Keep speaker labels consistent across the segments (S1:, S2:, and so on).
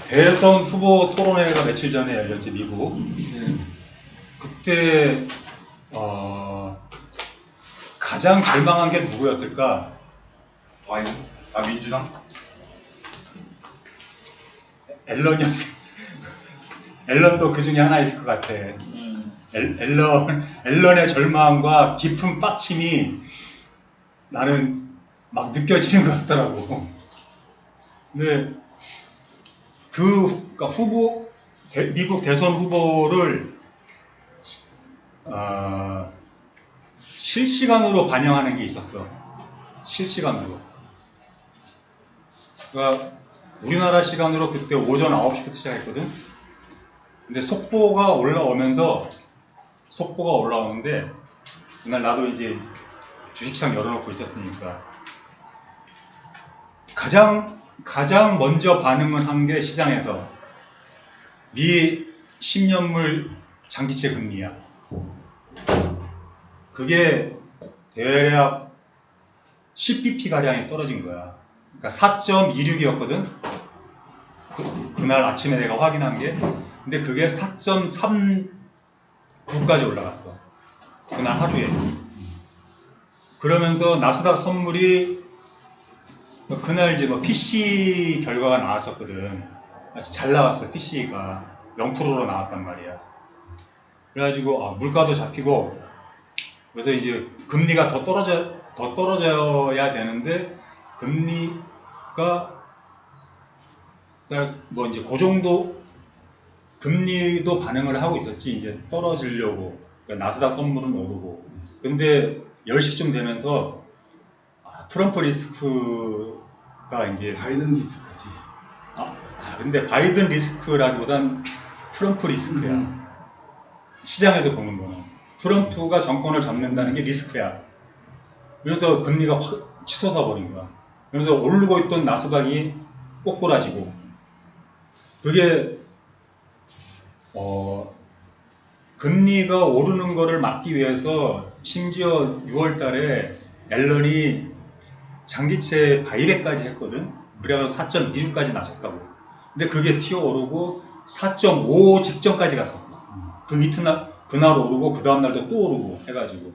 S1: 대선 후보 토론회가 며칠 전에 열렸지, 미국. 그때 가장 절망한 게 누구였을까?
S2: 바이든? 아, 민주당?
S1: 앨런이었어. 앨런도 그 중에 하나일 것 같아. 앨런의 절망과 깊은 빡침이 나는 막 느껴지는 것 같더라고. 근데 그러니까 미국 대선 후보를 실시간으로 반영하는 게 있었어. 실시간으로. 그러니까 우리나라 시간으로 그때 오전 9시부터 시작했거든. 근데 속보가 올라오는데 그날 나도 이제 주식창 열어놓고 있었으니까 가장 먼저 반응을 한 게 시장에서 미 10년물 장기채 금리야. 그게 대략 10bp 가량이 떨어진 거야. 그러니까 4.26이었거든. 그날 아침에 내가 확인한 게. 근데 그게 4.39까지 올라갔어. 그날 하루에. 그러면서 나스닥 선물이 그날 이제 뭐 PC 결과가 나왔었거든. 아주 잘 나왔어. PC가 0%로 나왔단 말이야. 그래가지고 물가도 잡히고 그래서 이제 금리가 더 떨어져야 되는데 금리가 뭐 이제 그 정도 금리도 반응을 하고 있었지. 이제 떨어지려고. 그러니까 나스닥 선물은 오르고. 근데 10시쯤 되면서 트럼프 리스크가 이제
S3: 바이든 리스크지.
S1: 근데 바이든 리스크라기보단 트럼프 리스크야. 시장에서 보는 거는 트럼프가 정권을 잡는다는 게 리스크야. 그래서 금리가 확 치솟아 버린 거야. 그래서 오르고 있던 나스닥이 꼬꾸라지고 그게 금리가 오르는 거를 막기 위해서 심지어 6월 달에 앨런이 장기채 바이백까지 했거든. 그래서 4.26까지 나섰다고. 근데 그게 튀어오르고 4.5 직전까지 갔었어. 그 이튿날 그날 오르고 그 다음날도 또 오르고 해가지고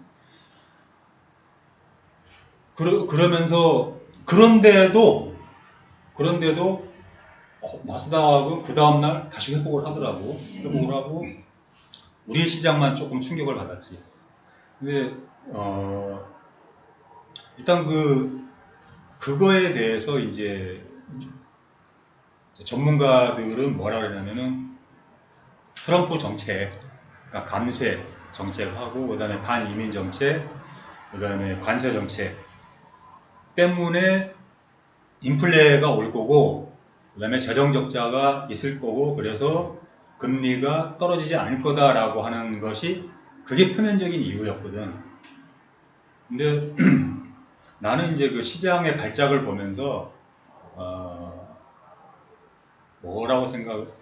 S1: 그러면서 그런데도 나스닥은 그 다음날 다시 회복을 하더라고. 회복을 하고 우리 시장만 조금 충격을 받았지. 근데 일단 그거에 대해서 이제 전문가들은 뭐라 그러냐면은 트럼프 정책, 그러니까 감세 정책하고 그다음에 반이민 정책, 그다음에 관세 정책 때문에 인플레가 올 거고 그다음에 재정 적자가 있을 거고 그래서 금리가 떨어지지 않을 거다라고 하는 것이 그게 표면적인 이유였거든. 근데 나는 이제 그 시장의 발작을 보면서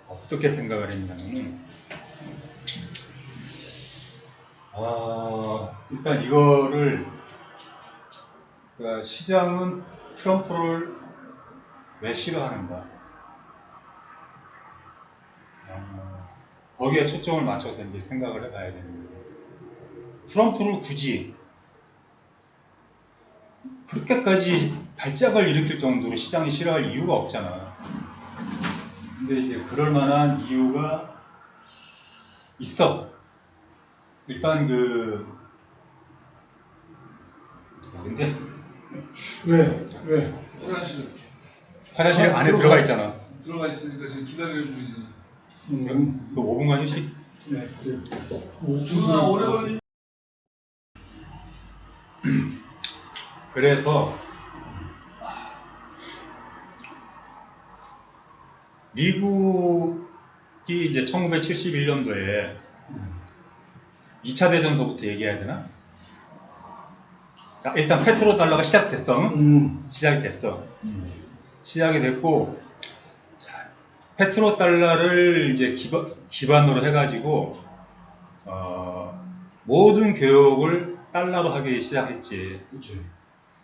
S1: 어떻게 생각을 했냐면은 일단 이거를 그러니까 시장은 트럼프를 왜 싫어하는가? 거기에 초점을 맞춰서 이제 생각을 해봐야 되는 거예요. 트럼프를 굳이 그렇게까지 발작을 일으킬 정도로 시장이 싫어할 이유가 없잖아. 근데 이제 그럴 만한 이유가 있어. 일단 근데
S3: 왜?
S1: 화장실 안에 들어가 있잖아.
S4: 들어가 있으니까 지금 기다리는 중이지.
S1: 그 5분간 휴식.
S3: 네, 그래.
S4: 누나 오래 걸리.
S1: 그래서 미국이 이제 1971년도에 2차 대전서부터 얘기해야 되나? 자, 일단 페트로 달러가 시작됐어. 시작이 됐어. 시작이 됐고, 자, 페트로 달러를 이제 기반으로 해가지고, 모든 교역을 달러로 하기 시작했지.
S3: 그렇지.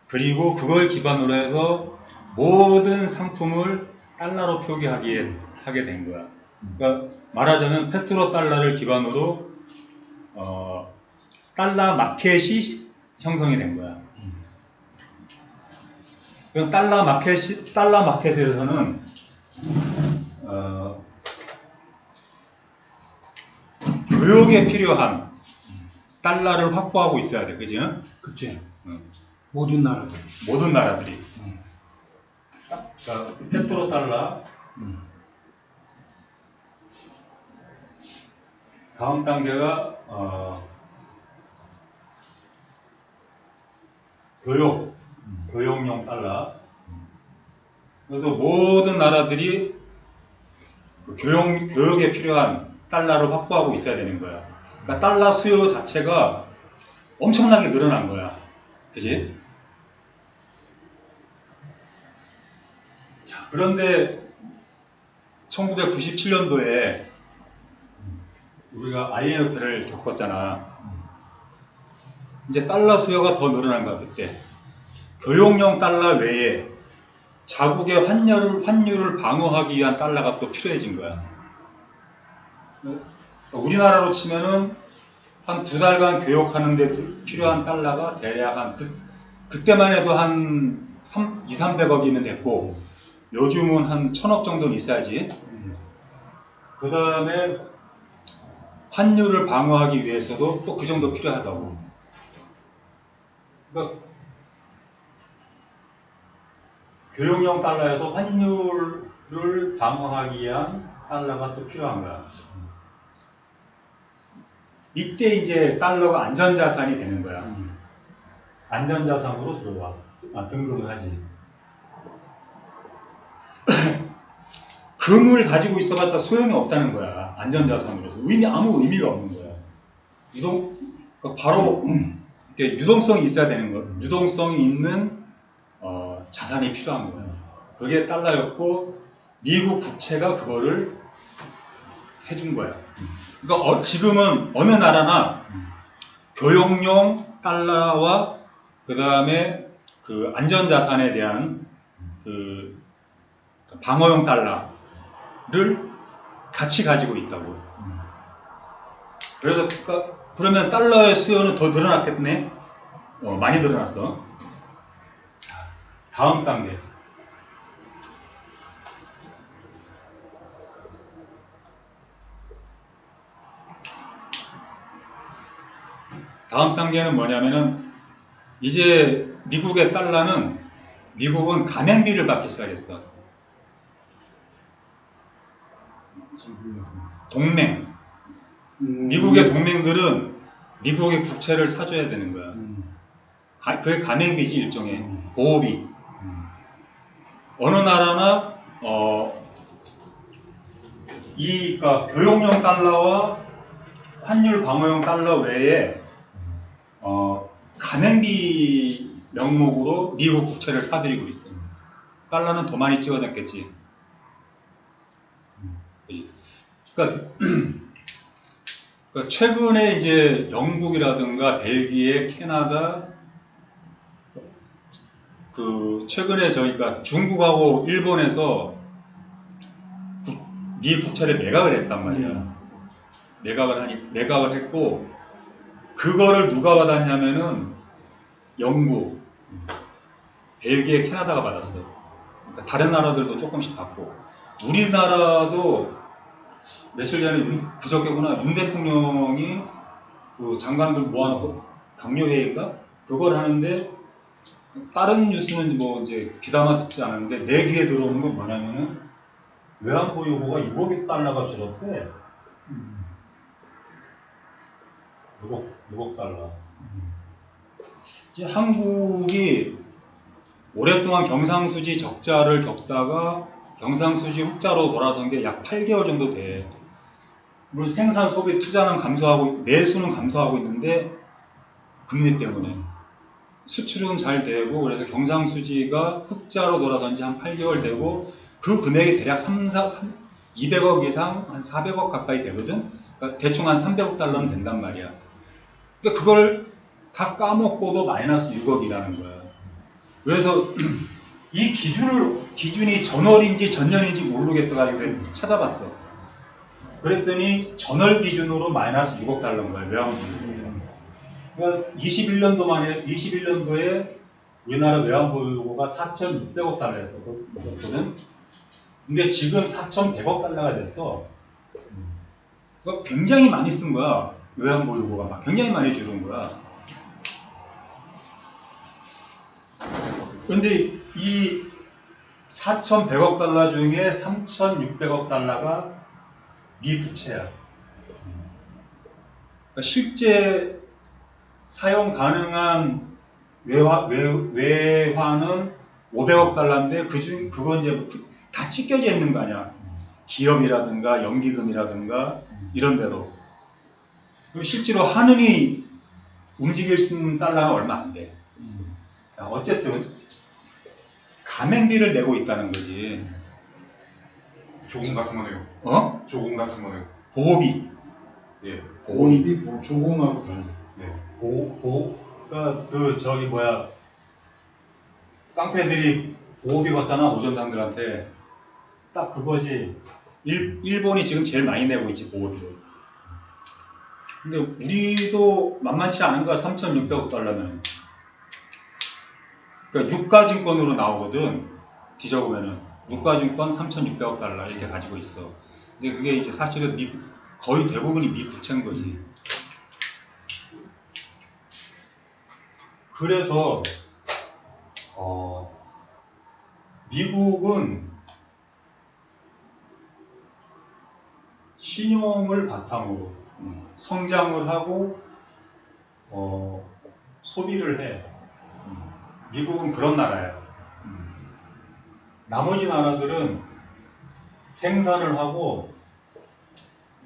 S1: 그리고 그걸 기반으로 해서 모든 상품을 달러로 표기하게 하게 된 거야. 그러니까 말하자면 페트로 달러를 기반으로 달러 마켓이 형성이 된 거야. 그럼 달러 마켓에서는 교역에 필요한 달러를 확보하고 있어야 돼, 그지?
S3: 그치.
S1: 응.
S3: 모든 나라들.
S1: 모든 나라들이. 그러니까 페트로 달러. 다음 단계가 교역용 달러. 그래서 모든 나라들이 그 교역에 필요한 달러를 확보하고 있어야 되는 거야. 그러니까 달러 수요 자체가 엄청나게 늘어난 거야. 그지? 자, 그런데 1997년도에 우리가 IMF를 겪었잖아. 이제 달러 수요가 더 늘어난 거야, 그때. 교역용 달러 외에 자국의 환율을 방어하기 위한 달러가 또 필요해진 거야. 우리나라로 치면은 한 2달간 교역하는데 필요한 달러가 대략 그때만 해도 한 200~300억이면 됐고, 요즘은 한 1000억 정도는 있어야지. 그 다음에 환율을 방어하기 위해서도 또 그 정도 필요하다고. 그러니까 교역용 달러에서 환율을 방어하기 위한 달러가 또 필요한 거야. 이때 이제 달러가 안전자산이 되는 거야. 안전자산으로 들어와. 등록을 하지. 금을 가지고 있어봤자 소용이 없다는 거야. 안전자산으로서. 아무 의미가 없는 거야. 그러니까 바로 이렇게 유동성이 있어야 되는 거. 유동성이 있는 자산이 필요한 거야. 그게 달러였고, 미국 국채가 그거를 해준 거야. 그러니까 지금은 어느 나라나 교역용 달러와 그 다음에 그 안전자산에 대한 그 방어용 달러를 같이 가지고 있다고. 그래서 그러면 달러의 수요는 더 늘어났겠네. 많이 늘어났어. 다음 단계. 다음 단계는 뭐냐면은 이제 미국은 가맹비를 받기 시작했어. 동맹. 미국의 동맹들은 미국의 국채를 사줘야 되는 거야. 그게 가맹비지, 일종의 보호비. 어느 나라나 그러니까 교역용 달러와 환율 방어용 달러 외에 가맹비 명목으로 미국 국채를 사들이고 있어요. 달러는 더 많이 찍어냈겠지. 그러니까 최근에 이제 영국이라든가 벨기에, 캐나다, 최근에 저희가 중국하고 일본에서 미 국채를 매각을 했단 말이야. 매각을 했고, 그거를 누가 받았냐면은 영국, 벨기에, 캐나다가 받았어. 그러니까 다른 나라들도 조금씩 받고, 우리나라도 며칠 전에 그저께구나, 윤 대통령이 그 장관들 모아놓고 당뇨회의인가? 그걸 하는데, 다른 뉴스는 뭐 이제 귀담아 듣지 않았는데, 내 귀에 들어오는 건 뭐냐면은 외환 보유고가 6억 달러가 줄었대. 6억 달러. 이제 한국이 오랫동안 경상수지 적자를 겪다가 경상수지 흑자로 돌아선 게 약 8개월 정도 돼. 물론 생산, 소비, 투자는 감소하고 매수는 감소하고 있는데 금리 때문에 수출은 잘 되고, 그래서 경상수지가 흑자로 돌아선 지 한 8개월 되고, 그 금액이 대략 200억 이상, 한 400억 가까이 되거든. 그러니까 대충 한 300억 달러는 된단 말이야. 근데 그걸 다 까먹고도 마이너스 6억이라는 거야. 그래서 이 기준을 기준이 전월인지 전년인지 모르겠어가지고 찾아봤어. 그랬더니 전월 기준으로 마이너스 6억 달러인 거야, 외환보유고. 그러니까 21년도에 우리나라 외환보유고가 4,600억 달러였거든. 근데 지금 4,100억 달러가 됐어. 그러니까 굉장히 많이 쓴 거야, 외환보유고가. 막 굉장히 많이 줄은 거야. 근데 이 4,100억 달러 중에 3,600억 달러가 미부채야. 그러니까 실제 사용 가능한 외화는 500억 달러인데 그건 이제 다 찢겨져 있는 거 아니야. 기업이라든가 연기금이라든가 이런 데로. 그리고 실제로 한은이 움직일 수 있는 달러는 얼마 안 돼. 어쨌든 가맹비를 내고 있다는 거지.
S2: 조금 같은 거네요.
S1: 어?
S2: 조금 같은 거네요.
S1: 보호비.
S2: 예.
S3: 보험이 뭐 조공하고 달라.
S2: 네.
S1: 그러니까 깡패들이 보호비 걷잖아, 오점상들한테. 딱 그거지. 일본이 지금 제일 많이 내고 있지, 보호비를. 근데 우리도 만만치 않은 거야, 3,600억 달러면. 그러니까 유가증권으로 나오거든. 뒤져보면은 유가증권 3,600억 달러 이렇게 가지고 있어. 근데 그게 이제 사실은 거의 대부분이 미부채인 거지. 그래서 미국은 신용을 바탕으로 성장을 하고 소비를 해. 미국은 그런 나라야. 나머지 나라들은 생산을 하고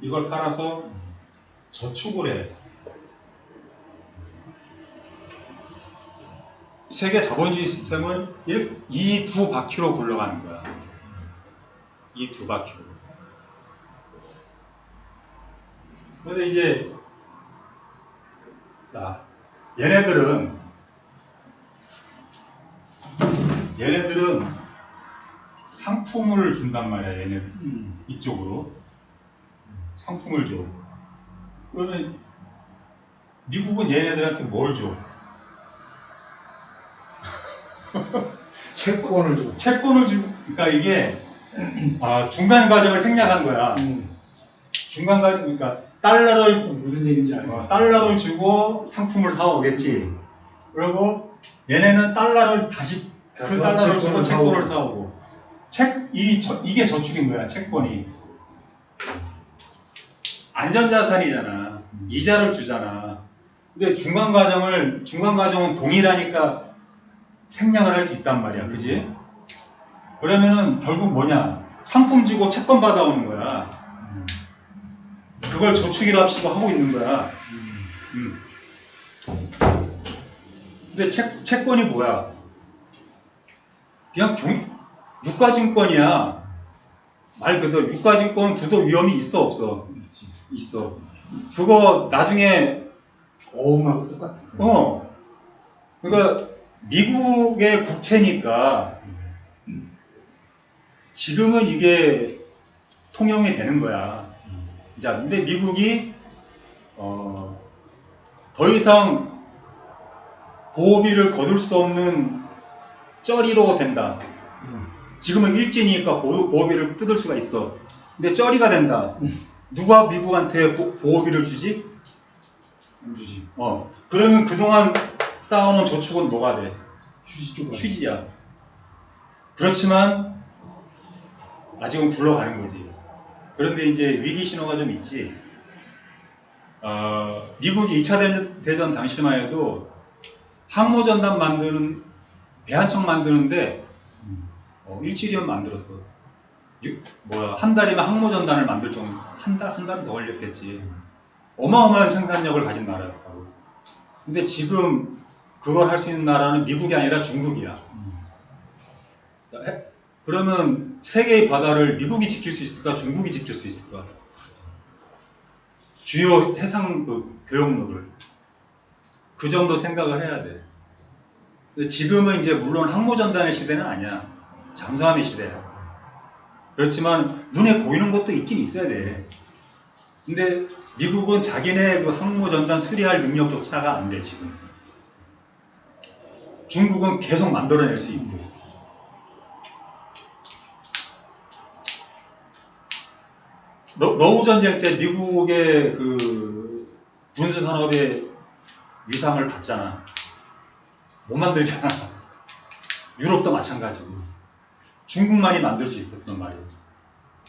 S1: 이걸 팔아서 저축을 해. 세계 자본주의 시스템은 이 두 바퀴로 굴러가는 거야. 이 두 바퀴로. 그런데 이제 얘네들은 상품을 준단 말이야. 얘네들 이쪽으로 상품을 줘. 그러면 미국은 얘네들한테 뭘 줘?
S3: 채권을 줘.
S1: 채권을 주고. 그러니까 이게 중간 과정을 생략한 거야. 중간 과정, 그러니까 달러를
S3: 무슨 얘기인지 알겠어.
S1: 달러를 주고 상품을 사오겠지. 그리고 얘네는 달러를 다시 그 달러를 주고 채권을 사오고. 이게 저축인 거야, 채권이. 안전자산이잖아. 이자를 주잖아. 근데 중간 과정은 동일하니까 생략을 할 수 있단 말이야. 그지? 그러면은 결국 뭐냐? 상품 주고 채권 받아오는 거야. 그걸 저축이라 합시고 하고 있는 거야. 근데 채권이 뭐야? 그냥 유가증권이야. 말 그대로 유가증권은 부도 위험이 있어 없어? 있어. 그거 나중에
S3: 어음하고 똑같은 거.
S1: 그러니까 미국의 국채니까 지금은 이게 통용이 되는 거야. 자, 근데 미국이 더 이상 보호비를 거둘 수 없는 쩌리로 된다. 지금은 일진이니까 보호비를 뜯을 수가 있어. 근데 쩌리가 된다. 누가 미국한테 보호비를 주지?
S3: 안 주지.
S1: 그러면 그동안 쌓아놓은 저축은 뭐가 돼?
S3: 휴지야.
S1: 그렇지만 아직은 굴러가는 거지. 그런데 이제 위기 신호가 좀 있지. 미국이 2차 대전 당시만 해도 항모전단 배한청 만드는데 일주일이면 만들었어. 한 달이면 항모전단을 만들 정도. 한 달은 더 걸렸겠지. 어마어마한 생산력을 가진 나라였다고. 근데 지금 그걸 할 수 있는 나라는 미국이 아니라 중국이야. 그러면 세계의 바다를 미국이 지킬 수 있을까? 중국이 지킬 수 있을까? 주요 해상 교역로를. 그 정도 생각을 해야 돼. 근데 지금은 이제 물론 항모전단의 시대는 아니야. 잠수함의 시대야. 그렇지만 눈에 보이는 것도 있긴 있어야 돼. 근데 미국은 자기네 그 항모 전단 수리할 능력조차가 안 돼 지금. 중국은 계속 만들어낼 수 있고. 러우 전쟁 때 미국의 그 군수 산업의 위상을 봤잖아. 못 만들잖아. 유럽도 마찬가지고. 중국만이 만들 수 있었단 말이에요.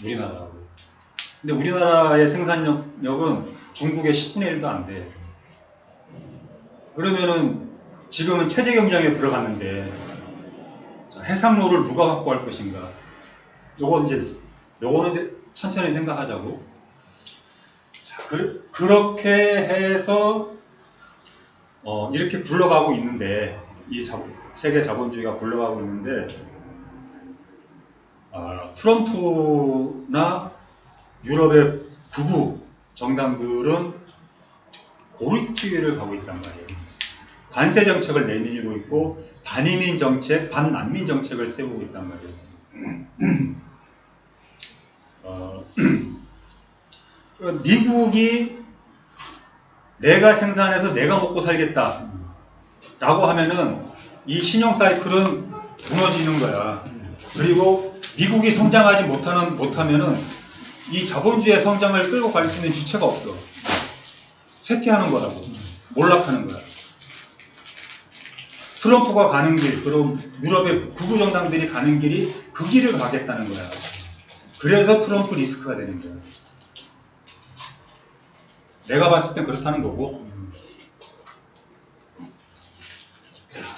S1: 우리나라하고. 근데 우리나라의 생산력은 중국의 10분의 1도 안 돼. 그러면은 지금은 체제 경쟁에 들어갔는데 해상로를 누가 확보할 것인가? 요거는 이제 천천히 생각하자고. 자, 그렇게 해서 이렇게 굴러가고 있는데 세계 자본주의가 굴러가고 있는데 트럼프나 유럽의 극우 정당들은 고립주의를 가고 있단 말이에요. 관세 정책을 내밀고 있고 반이민 정책, 반난민 정책을 세우고 있단 말이에요. 미국이 내가 생산해서 내가 먹고 살겠다 라고 하면은 이 신용 사이클은 무너지는 거야. 그리고 미국이 성장하지 못하면은 이 자본주의의 성장을 끌고 갈 수 있는 주체가 없어. 쇠퇴하는 거라고. 몰락하는 거야. 트럼프가 가는 길, 그럼 유럽의 극우 정당들이 가는 길이 그 길을 가겠다는 거야. 그래서 트럼프 리스크가 되는 거야. 내가 봤을 땐 그렇다는 거고.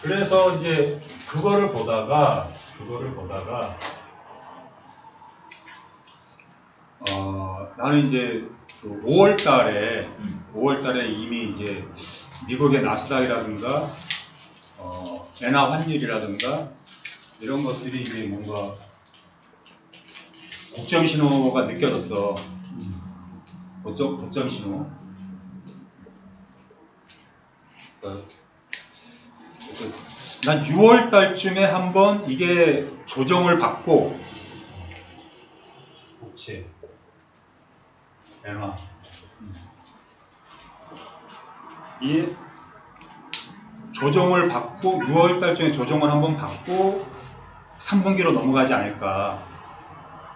S1: 그래서 이제 그거를 보다가 나는 이제 그 5월 달에 이미 이제 미국의 나스닥이라든가 엔화 환율이라든가 이런 것들이 이제 뭔가 고점 신호가 느껴졌어. 고점 신호. 난 6월 달쯤에 한번 이게 조정을 받고 국채, 엔화 이 조정을 받고 6월 달쯤에 조정을 한번 받고 3분기로 넘어가지 않을까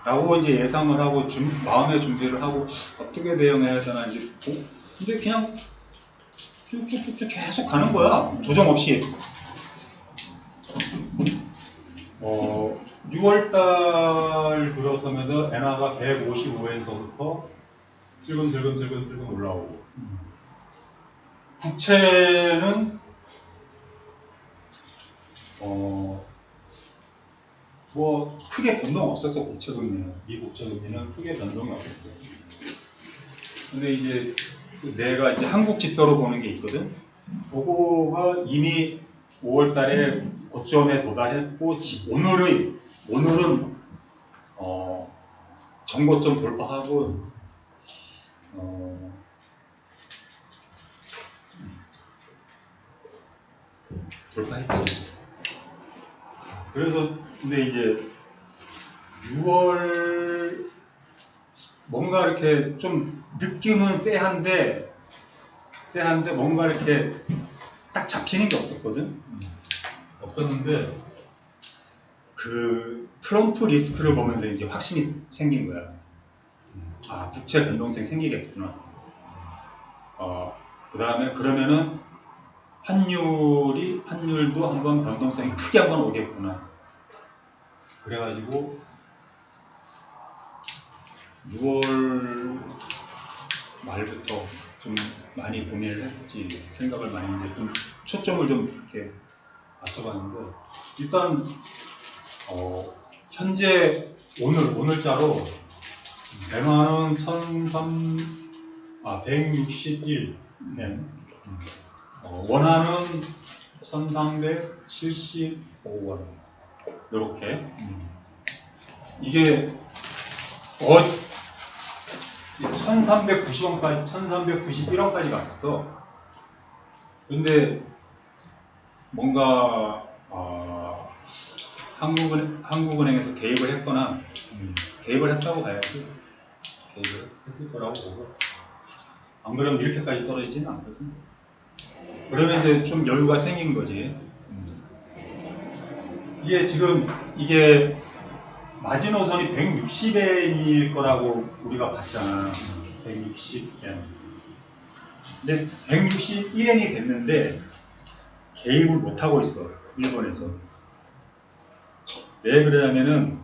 S1: 라고 이제 예상을 하고 마음의 준비를 하고 어떻게 대응해야 되나 이제 근데 그냥 쭉쭉쭉쭉 계속 가는 거야. 조정 없이. 6월달 들어서면서 엔화가 155엔서부터 슬금슬금 올라오고 국채는 뭐 크게 변동 없었어. 국채금리는 미국 국채금리는 크게 변동이 없었어. 근데 이제 내가 이제 한국 지표로 보는 게 있거든. 그거가 이미 5월달에 고점에 도달했고 오늘은 정고점 돌파하고 돌파했지. 그래서 근데 이제 6월 뭔가 이렇게 좀 느낌은 쎄한데 뭔가 이렇게 딱 잡히는 게 없었는데 그 트럼프 리스크를 보면서 이제 확신이 생긴 거야. 아, 국채 변동성이 생기겠구나. 그 다음에 그러면은 환율도 한번 변동성이 크게 한번 오겠구나. 그래가지고 6월 말부터 좀 많이 고민을 했지. 생각을 많이 했는데 좀 초점을 좀 이렇게 맞춰봤는데 일단 현재 오늘자로 엔화는 161엔, 원화는 1375원 요렇게. 이게 1390원까지 1391원까지 갔었어. 근데 뭔가 한국은행에서 개입을 했거나 개입을 했다고 봐야지. 개입을 했을 거라고 보고 안 그러면 이렇게까지 떨어지지는 않거든. 그러면 이제 좀 여유가 생긴 거지. 이게 지금 이게 마지노선이 160엔일 거라고 우리가 봤잖아. 160엔. 근데 161엔이 됐는데 개입을 못 하고 있어. 일본에서. 왜 그러냐면은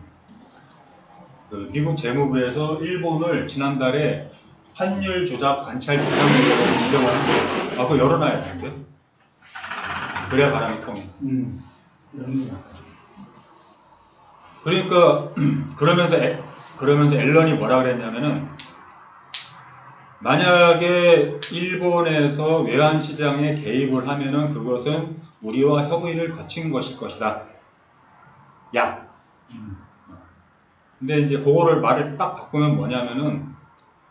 S1: 그 미국 재무부에서 일본을 지난달에 환율 조작 관찰 대상국으로 지정을 한 거예요. 아, 그거 열어놔야 되는데. 그래야 바람이 통해.
S3: 이런 거 같아.
S1: 그러니까 그러면서 앨런이 뭐라 그랬냐면은 만약에 일본에서 외환 시장에 개입을 하면은 그것은 우리와 협의를 거친 것일 것이다. 야. 근데 이제 그거를 말을 딱 바꾸면 뭐냐면은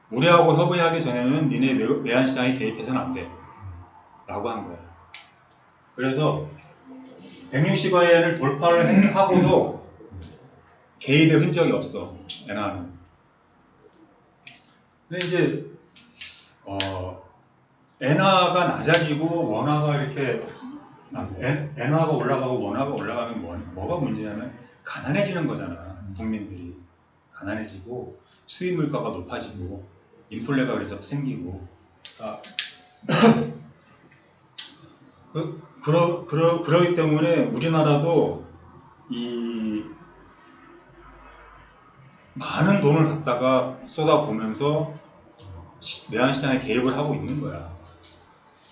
S1: 우리하고 협의하기 전에는 니네 외환 시장에 개입해서는 안 돼. 라고 한 거야. 그래서 160원을 돌파를 하고도 개입의 흔적이 없어. 엔화는. 근데 이제 엔화가 낮아지고 원화가 이렇게 엔화가 올라가고 원화가 올라가면 뭐가 문제냐면 가난해지는 거잖아. 국민들이 가난해지고 수입 물가가 높아지고 인플레가 그래서 생기고. 그러기 때문에 우리나라도 이 많은 돈을 갖다가 쏟아부으면서 외환시장에 개입을 하고 있는 거야.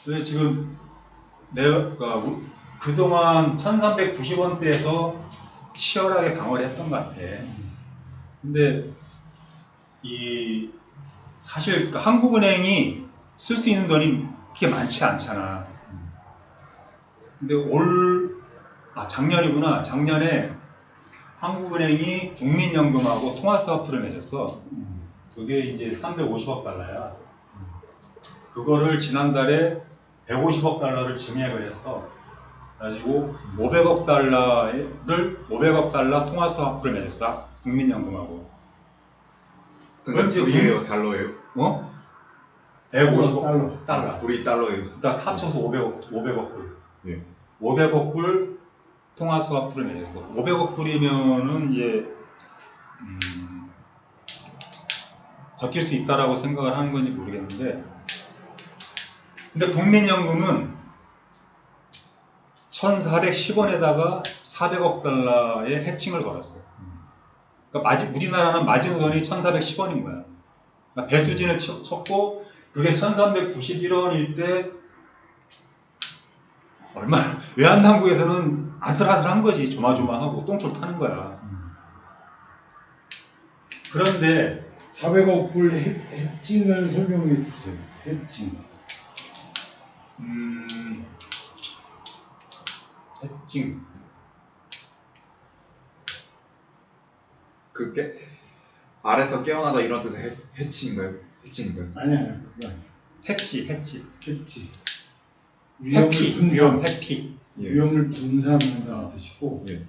S1: 그래서 지금 내가 그동안 1390원대에서 치열하게 방어를 했던 것 같아. 근데 사실 한국은행이 쓸 수 있는 돈이 그렇게 많지 않잖아. 근데 작년이구나. 작년에 한국은행이 국민연금하고 통화스와프를 맺었어. 그게 이제 350억 달러야. 그거를 지난달에 150억 달러를 증액을 했어. 그래가지고 500억 달러 통화스와프를 맺었어. 국민연금하고.
S2: 그건 불이에요, 달러예요?
S1: 150억 달러.
S2: 불이 달러예요.
S1: 그러니까 합쳐서 500억 불.
S2: 예.
S1: 500억 불 통화스와프를 맺었어. 500억 불이면은 이제 버틸 수 있다라고 생각을 하는 건지 모르겠는데, 근데 국민연금은 1410원에다가 400억 달러의 해칭을 걸었어. 그러니까 우리나라는 마진선이 1410원인 거야. 그러니까 배수진을 쳤고, 그게 1391원일 때 외환당국에서는 아슬아슬한 거지. 조마조마하고 똥줄 타는 거야. 그런데
S3: 400억 불 해칭을 설명해 주세요. 해칭.
S1: 해칭.
S2: 그게 아래서 깨어나다 이런 뜻의 해치인가요? 해치인가요?
S3: 아니야, 그거 아니야.
S1: 해치.
S3: 해치.
S1: 해피.
S3: 위험을 분산한다는 뜻이고.
S2: 예.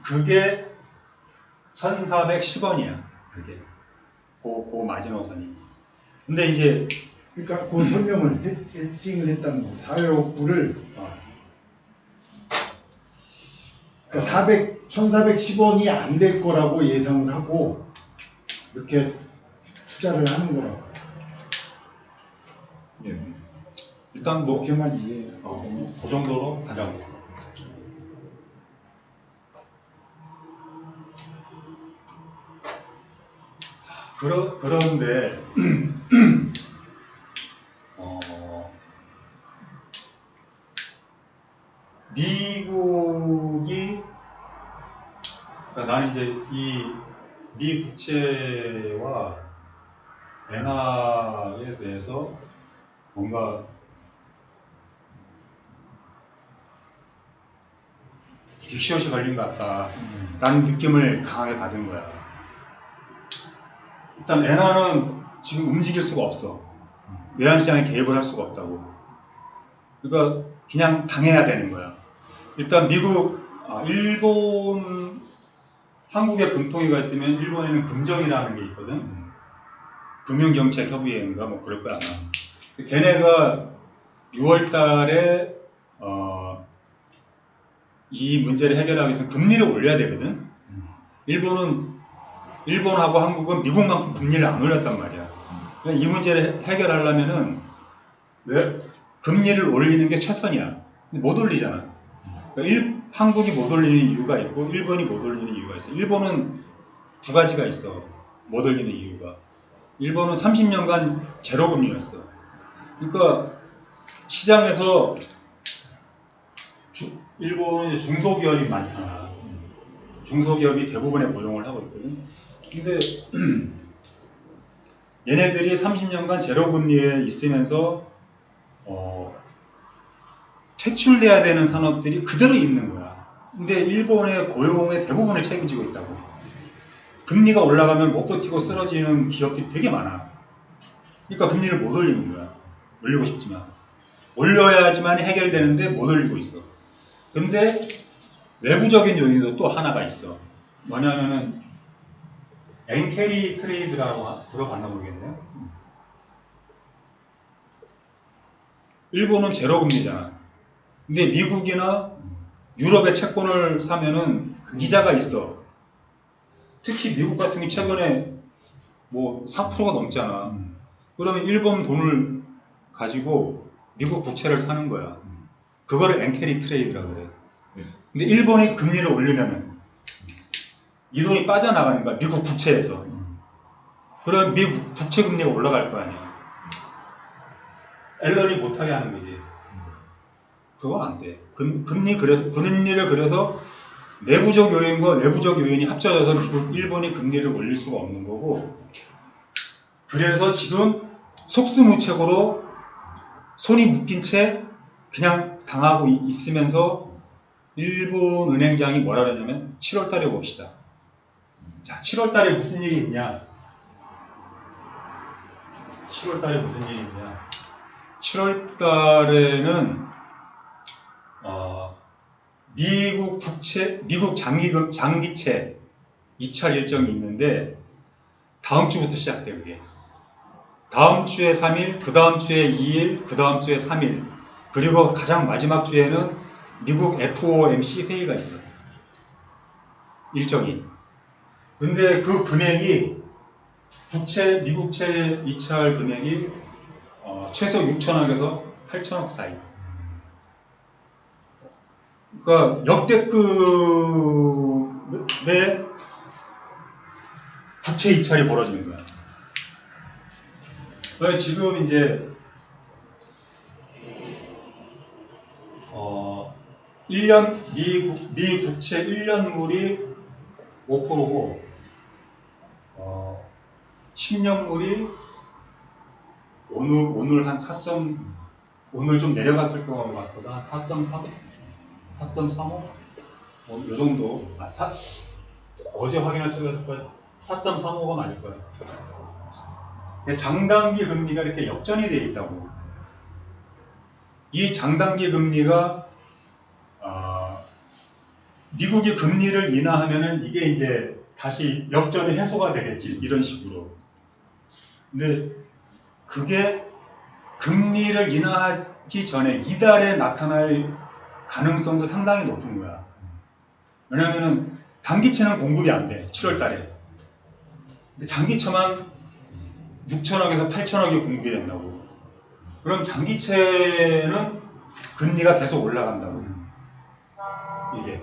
S1: 그게 1410원이야. 그게. 그 마지노선이. 근데 이제
S3: 그러니까 그 설명을 해칭을 했다는 거. 400억 불을 그러니까 1410원이 안 될 거라고 예상을 하고 이렇게 투자를 하는 거라고.
S2: 예.
S1: 일단 뭐
S3: 그렇게만 이해해.
S1: 그 정도로 가자고. 그런데 미국이, 그러니까 나는 이제 미 국채와 엔화에 대해서 뭔가 딕시옷이 걸린 것 같다 라는 느낌을 강하게 받은 거야. 일단 엔화는 지금 움직일 수가 없어. 외환시장에 개입을 할 수가 없다고. 그러니까 그냥 당해야 되는 거야. 일단 일본, 한국에 금통위가 있으면 일본에는 금정이라는 게 있거든. 금융정책협의회인가 뭐 그럴 거야 아마. 걔네가 6월달에 이 문제를 해결하기 위해서 금리를 올려야 되거든. 일본하고 한국은 미국만큼 금리를 안 올렸단 말이야. 그러니까 이 문제를 해결하려면은 왜 금리를 올리는 게 최선이야. 근데 못 올리잖아. 그러니까 한국이 못 올리는 이유가 있고 일본이 못 올리는 이유가 있어. 일본은 두 가지가 있어. 못 올리는 이유가. 일본은 30년간 제로 금리였어. 그러니까 시장에서 일본은 이제 중소기업이 많잖아. 중소기업이 대부분의 고용을 하고 있거든. 근데 얘네들이 30년간 제로 금리에 있으면서 퇴출돼야 되는 산업들이 그대로 있는 거야. 근데 일본의 고용의 대부분을 책임지고 있다고. 금리가 올라가면 못 버티고 쓰러지는 기업들이 되게 많아. 그러니까 금리를 못 올리는 거야. 올리고 싶지만. 올려야지만 해결되는데 못 올리고 있어. 근데 외부적인 요인도 또 하나가 있어. 뭐냐면은 엔캐리 트레이드라고 들어봤나 모르겠네요. 일본은 제로 금리잖아. 근데 미국이나 유럽의 채권을 사면은 이자가 있어. 특히 미국 같은 게 최근에 뭐 4%가 넘잖아. 그러면 일본 돈을 가지고 미국 국채를 사는 거야. 그거를 엔캐리 트레이드라고 그래. 근데 일본이 금리를 올리면은 이 돈이 빠져나가는 거야. 미국 국채에서. 그럼 미국 국채 금리가 올라갈 거 아니야. 앨런이 못하게 하는 거지. 그건 안 돼. 금리를 그래서 내부적 요인과 외부적 요인이 합쳐져서 일본이 금리를 올릴 수가 없는 거고, 그래서 지금 속수무책으로 손이 묶인 채 그냥 당하고 있으면서 일본 은행장이 뭐라 그러냐면 7월 달에 봅시다. 자, 7월 달에 무슨 일이 있냐? 7월 달에 무슨 일이 있냐? 7월 달에는 미국 장기채 입찰 일정이 있는데 다음 주부터 시작돼 그게. 다음 주에 3일, 그 다음 주에 2일, 그 다음 주에 3일, 그리고 가장 마지막 주에는 미국 FOMC 회의가 있어. 일정이. 근데 그 금액이 미국채 입찰 금액이 최소 6천억에서 8천억 사이. 그러니까 역대급의 국채 입찰이 벌어지는 거야. 그래서 지금 이제 1년 미 국채 1년물이 5%고 10년물이 오늘 한 4. 오늘 좀 내려갔을 것 같거든. 한 4.3, 4.35? 요 정도. 어제 확인할 때가 4.35가 맞을 거야. 장단기 금리가 이렇게 역전이 되어 있다고. 이 장단기 금리가 미국이 금리를 인하하면은 이게 이제 다시 역전이 해소가 되겠지. 이런 식으로. 근데 그게 금리를 인하하기 전에 이달에 나타날 가능성도 상당히 높은 거야. 왜냐면은 단기채는 공급이 안 돼. 7월 달에. 근데 장기채만 6천억에서 8천억이 공급이 된다고. 그럼 장기채는 금리가 계속 올라간다고. 이게.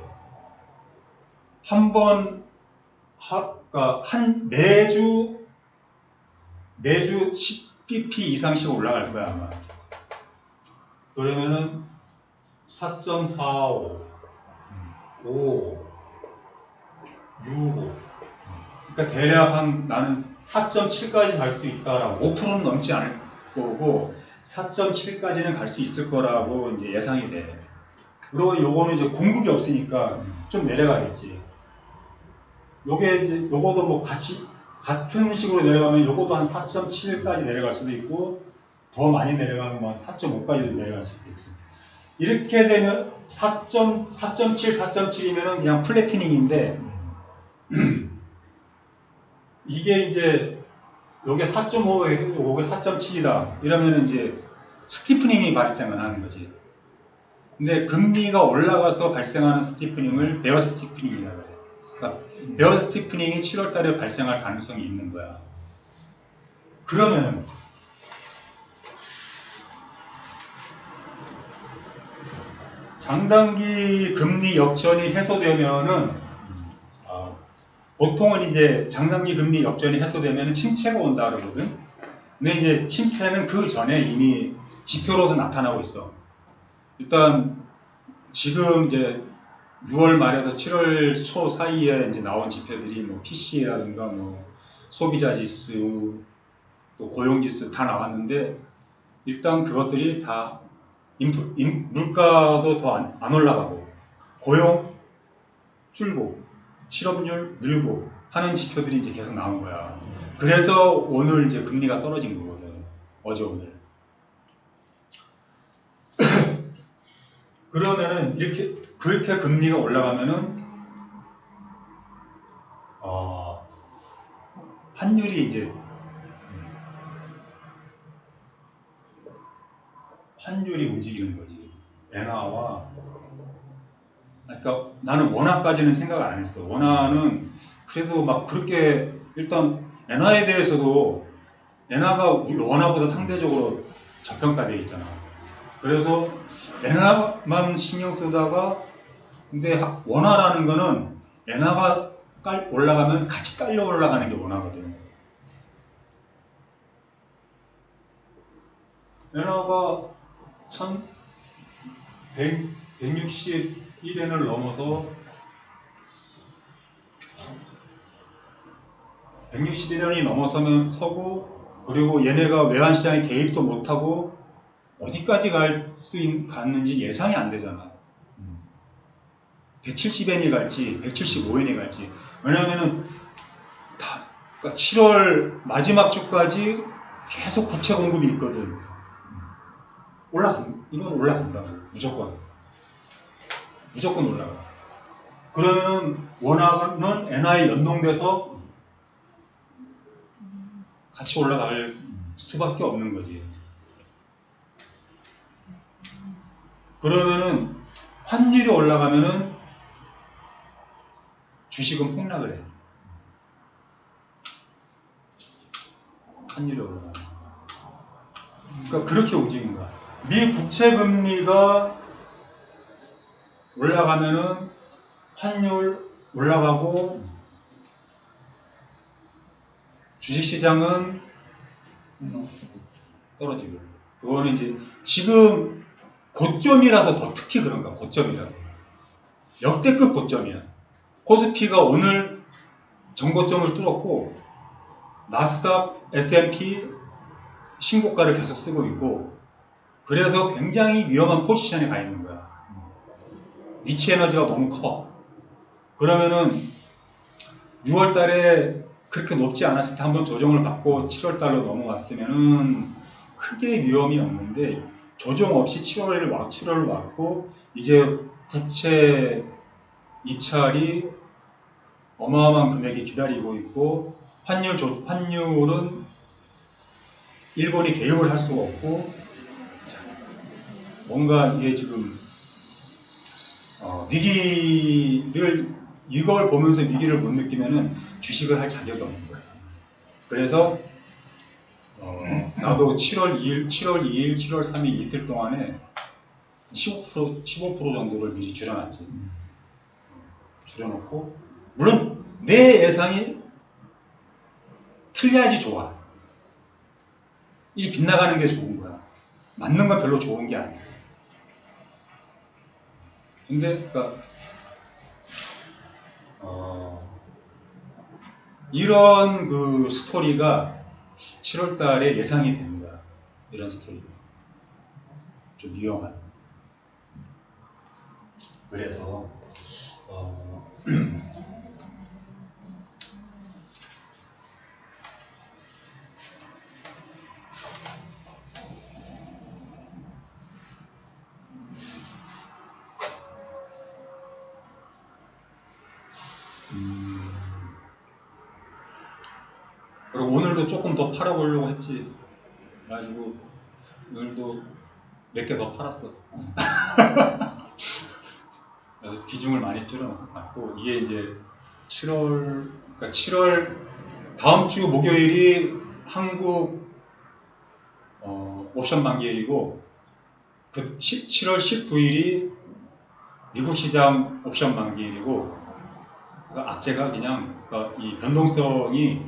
S1: 매주 10bp 이상씩 올라갈 거야, 아마. 그러면은 4.45, 5, 6, 그러니까 대략 나는 4.7까지 갈 수 있다라고. 5%는 넘지 않을 거고 4.7까지는 갈 수 있을 거라고 이제 예상이 돼. 그리고 요거는 이제 공급이 없으니까 좀 내려가겠지. 요거도 뭐 같은 식으로 내려가면 요것도 한 4.7까지 내려갈 수도 있고 더 많이 내려가면 뭐 4.5까지도 내려갈 수 있겠지. 이렇게 되면 4.7, 4.7이면은 그냥 플래티닝인데 이게 이제 요게 4.5, 요게 4.7이다. 이러면 이제 스티프닝이 발생을 하는 거지. 근데 금리가 올라가서 발생하는 스티프닝을 베어 스티프닝이라고 해요. 그러니까 베어 스티프닝이 7월 달에 발생할 가능성이 있는 거야. 그러면은 장단기 금리 역전이 해소되면은 보통은 이제 장단기 금리 역전이 해소되면은 침체가 온다 그러거든. 근데 이제 침체는 그 전에 이미 지표로서 나타나고 있어. 일단 지금 이제 6월 말에서 7월 초 사이에 이제 나온 지표들이 뭐 PC라든가 뭐 소비자 지수 또 고용 지수 다 나왔는데 일단 그것들이 다 물가도 더 안 올라가고 고용 줄고 실업률 늘고 하는 지표들이 이제 계속 나온 거야. 그래서 오늘 이제 금리가 떨어진 거거든. 어제 오늘. 그러면은 이렇게 그렇게 금리가 올라가면은 환율이 이제 환율이 움직이는 거지. 엔화와 그러니까 나는 원화까지는 생각을 안 했어. 원화는 그래도 막 그렇게 일단 엔화에 대해서도 엔화가 원화보다 상대적으로 저평가되어 있잖아. 그래서 엔화만 신경 쓰다가 근데 원화라는 거는 엔화가 올라가면 같이 깔려 올라가는 게 원화거든. 엔화가 1161엔을 넘어서 161엔이 넘어서면 서고 그리고 얘네가 외환시장에 개입도 못하고 어디까지 갔는지 예상이 안 되잖아. 170엔이 갈지 175엔이 갈지 왜냐면은 그러니까 7월 마지막 주까지 계속 국채 공급이 있거든. 이건 올라간다고 무조건 올라가. 그러면 원화는 엔화에 연동돼서 같이 올라갈 수밖에 없는 거지. 그러면은 환율이 올라가면은 주식은 폭락을 해. 환율이 올라가면. 그러니까 그렇게 움직인 거야. 미 국채 금리가 올라가면은 환율 올라가고 주식시장은 떨어지고. 그거는 이제 지금 고점이라서 더 특히 그런가. 고점이라서 역대급 고점이야. 코스피가 오늘 전고점을 뚫었고 나스닥, S&P 신고가를 계속 쓰고 있고 그래서 굉장히 위험한 포지션에 가 있는 거야. 위치 에너지가 너무 커. 그러면은 6월 달에 그렇게 높지 않았을 때 한번 조정을 받고 7월 달로 넘어왔으면은 크게 위험이 없는데 조정 없이 7월을 왔고 이제 국채 입찰이 어마어마한 금액이 기다리고 있고 환율은 일본이 개입을 할 수가 없고 뭔가 이게 지금 이걸 보면서 위기를 못 느끼면은 주식을 할 자격이 없는 거예요. 그래서 나도 7월 2일, 7월 3일 이틀 동안에 15% 정도를 미리 줄여놨지. 줄여놓고 물론 내 예상이 틀려야지 좋아. 이 빗나가는 게 좋은 거야. 맞는 건 별로 좋은 게 아니야. 근데 그러니까 이런 그 스토리가 7월 달에 예상이 되는 거야. 이런 스토리가 좀 위험한. 그래서 그리고 오늘도 조금 더 팔아보려고 했지. 그래가지고 오늘도 몇 개 더 팔았어. 그래서 비중을 많이 줄여놨고, 이게 이제 7월, 그러니까 7월 다음 주 목요일이 한국 옵션 만기일이고, 그 7월 19일이 미국 시장 옵션 만기일이고, 그러니까 악재가 그냥, 그러니까 이 변동성이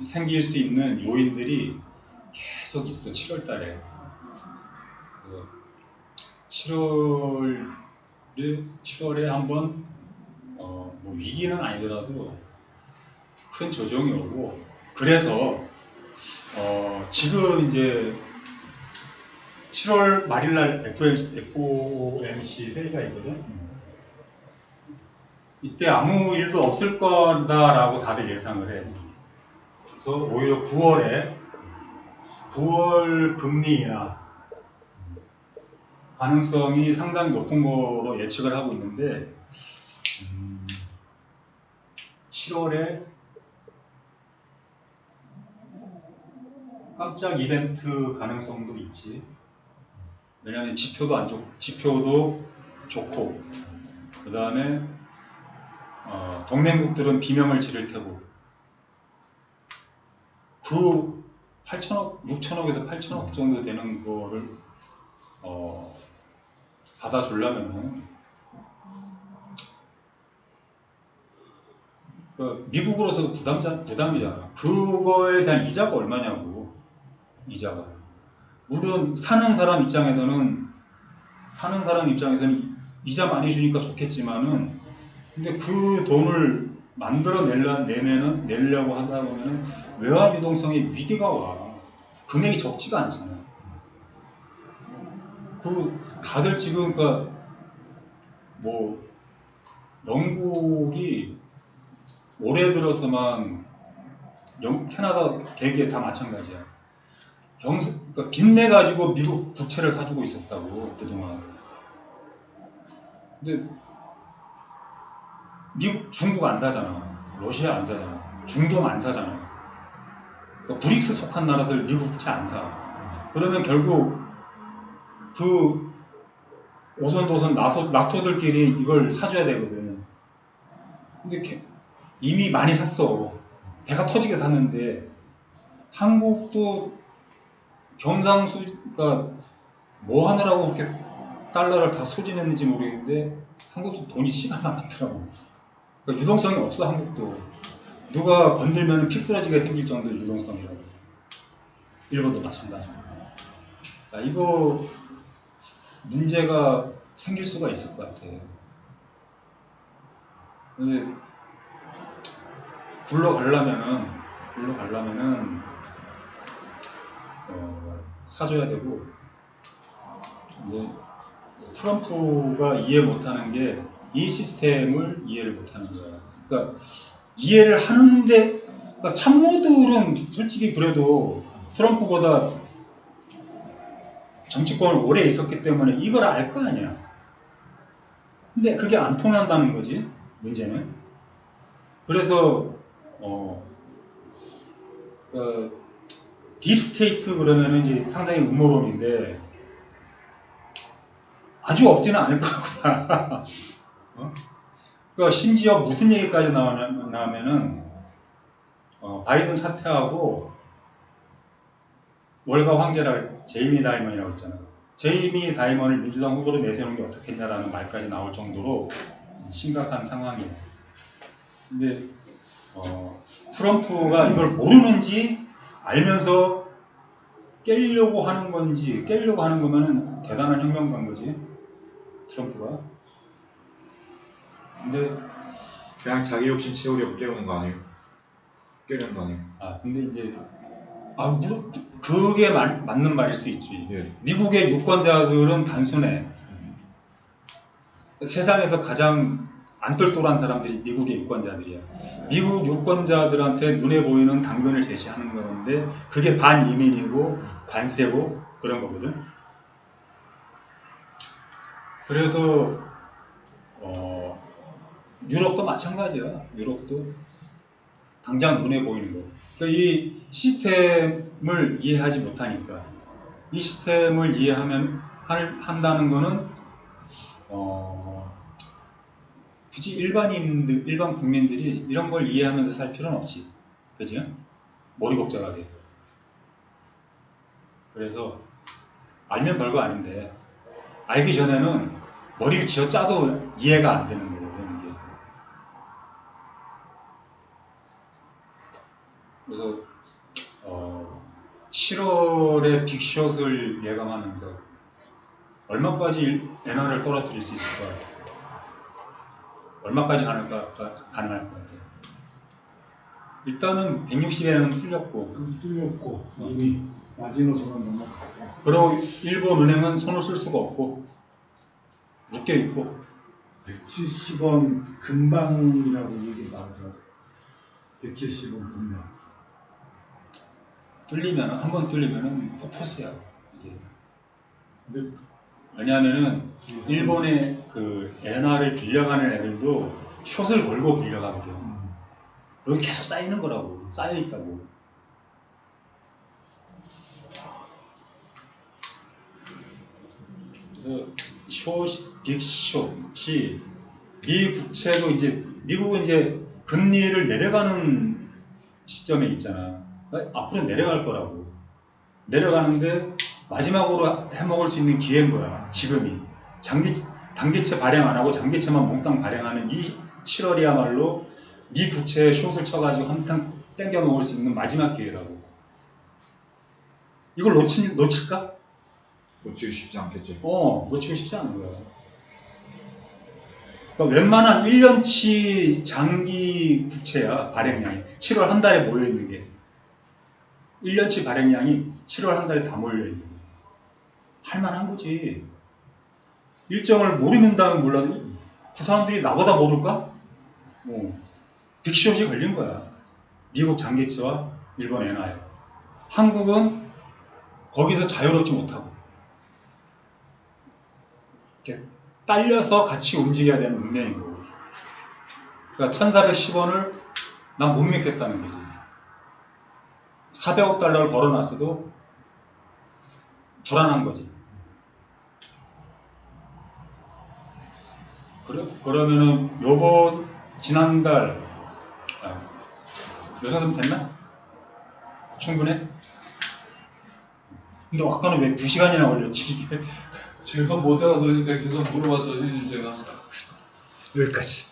S1: 생길 수 있는 요인들이 계속 있어. 7월 달에 7월에 한번 뭐 위기는 아니더라도 큰 조정이 오고, 그래서 지금 이제 7월 말일날 FOMC 회의가 있거든. 이때 아무 일도 없을 거다라고 다들 예상을 해. 그래서 오히려 9월 금리 인하 가능성이 상당히 높은 거로 예측을 하고 있는데, 7월에 깜짝 이벤트 가능성도 있지. 왜냐하면 지표도 좋고, 그 다음에 동맹국들은 비명을 지를 테고, 그 6천억에서 8천억 정도 되는 거를 받아주려면은, 미국으로서도 부담이잖아. 그거에 대한 이자가 얼마냐고. 이자가. 물론 사는 사람 입장에서는 이자 많이 주니까 좋겠지만은, 근데 그 돈을 내려고 하다 보면은 외환 유동성에 위기가 와. 금액이 적지가 않잖아. 다들 지금 뭐 영국이 올해 들어서만 캐나다, 벨기에 다 마찬가지야. 그러니까 빚내 가지고 미국 부채를 사주고 있었다고 그동안. 근데 중국 안 사잖아. 러시아 안 사잖아. 중동 안 사잖아. 그러니까 브릭스 속한 나라들 미국 부채 안 사. 그러면 결국 그 오손도손 나토들끼리 이걸 사줘야 되거든. 근데 이미 많이 샀어. 배가 터지게 샀는데, 한국도 그러니까 뭐 하느라고 그렇게 달러를 다 소진했는지 모르겠는데, 한국도 돈이 씨가 남았더라고. 그러니까 유동성이 없어, 한국도. 누가 건들면 픽스러지게 생길 정도의 유동성이라고. 일본도 마찬가지고. 그러니까 이거 문제가 생길 수가 있을 것 같아. 근데 굴러가려면은 사줘야 되고, 근데 트럼프가 이해 못하는 게 이 시스템을 이해를 못하는 거야. 그러니까 이해를 하는데, 그러니까 참모들은 솔직히 그래도 트럼프보다 정치권을 오래 있었기 때문에 이걸 알 거 아니야. 근데 그게 안 통한다는 거지, 문제는. 그래서 딥스테이트 그러면은 이제 상당히 음모론인데, 아주 없지는 않을 거구나. 그러니까 심지어 무슨 얘기까지 나오냐면은, 바이든 사퇴하고 월가 황제라 제이미 다이먼이라고 있잖아요. 제이미 다이먼을 민주당 후보로 내세우는 게 어떻겠냐라는 말까지 나올 정도로 심각한 상황이에요. 근데 트럼프가 이걸 모르는지 알면서 깨려고 하는 거면은 대단한 혁명가인 거지, 트럼프가. 근데
S2: 그냥 자기 욕심 채우려고 깨우는 거 아니에요? 깨우는 거 아니에요?
S1: 근데 이제 그게 맞는 말일 수 있지.
S2: 예.
S1: 미국의 유권자들은 단순해. 세상에서 가장 안떨떨한 사람들이 미국의 유권자들이야. 미국 유권자들한테 눈에 보이는 당근을 제시하는 건데, 그게 반이민이고 관세고 그런 거거든. 그래서 유럽도 마찬가지야. 유럽도 당장 눈에 보이는 거. 그러니까 이 시스템을 이해하지 못하니까 이 시스템을 한다는 거는 굳이 일반 국민들이 이런 걸 이해하면서 살 필요는 없지. 그죠? 머리 복잡하게. 그래서 알면 별거 아닌데 알기 전에는 머리를 쥐어 짜도 이해가 안 되는 거거든 이게. 그래서 7월에 빅숏을 예감하면서 얼마까지 엔화를 떨어뜨릴 수 있을까? 얼마까지 가능할 것 같아요? 일단은 160에는 뚫렸고
S3: 그 뚫렸고 이미 마지노선은 넘어갔고
S1: 그리고 일본 은행은 손을 쓸 수가 없고 묶여 있고
S3: 170원 금방이라고 얘기 나오더라고요. 170원 금방.
S1: 한번 뚫리면은 폭포수야 이게.
S3: 근데
S1: 왜냐하면은 일본의 그 엔화를 빌려가는 애들도 숏을 걸고 빌려가거든. 여기 계속 쌓이는 거라고. 쌓여 있다고. 그래서 빅숏이 미 국채도 이제 미국은 이제 금리를 내려가는 시점에 있잖아. 앞으로 내려갈 거라고. 내려가는데 마지막으로 해먹을 수 있는 기회인 거야. 지금이. 단기채 발행 안 하고 장기채만 몽땅 발행하는 이 7월이야말로 미 국채에 숏을 쳐가지고 한탕 땡겨 먹을 수 있는 마지막 기회라고. 이걸 놓칠까?
S2: 놓치기 쉽지 않겠죠.
S1: 놓치고 싶지 않은 거야. 그러니까 웬만한 1년치 장기 국채야, 발행량이. 7월 한 달에 모여있는 게. 1년치 발행량이 7월 한 달에 다 몰려있는 거야. 할만한 거지. 일정을 모르는다면 몰라도 그 사람들이 나보다 모를까? 빅숏이 걸린 거야. 미국 장기채와 일본 엔화에. 한국은 거기서 자유롭지 못하고 이렇게 딸려서 같이 움직여야 되는 운명인 거고. 그러니까 1410원을 난 못 믿겠다는 거지. 400억 달러를 걸어놨어도 불안한 거지. 그러면은 지난달 요 정도면 됐나? 충분해? 근데 아까는 왜 2시간이나 걸렸지 이게?
S4: 제가 못 알아들으니까 계속 물어봤죠, 형님 제가.
S1: 여기까지.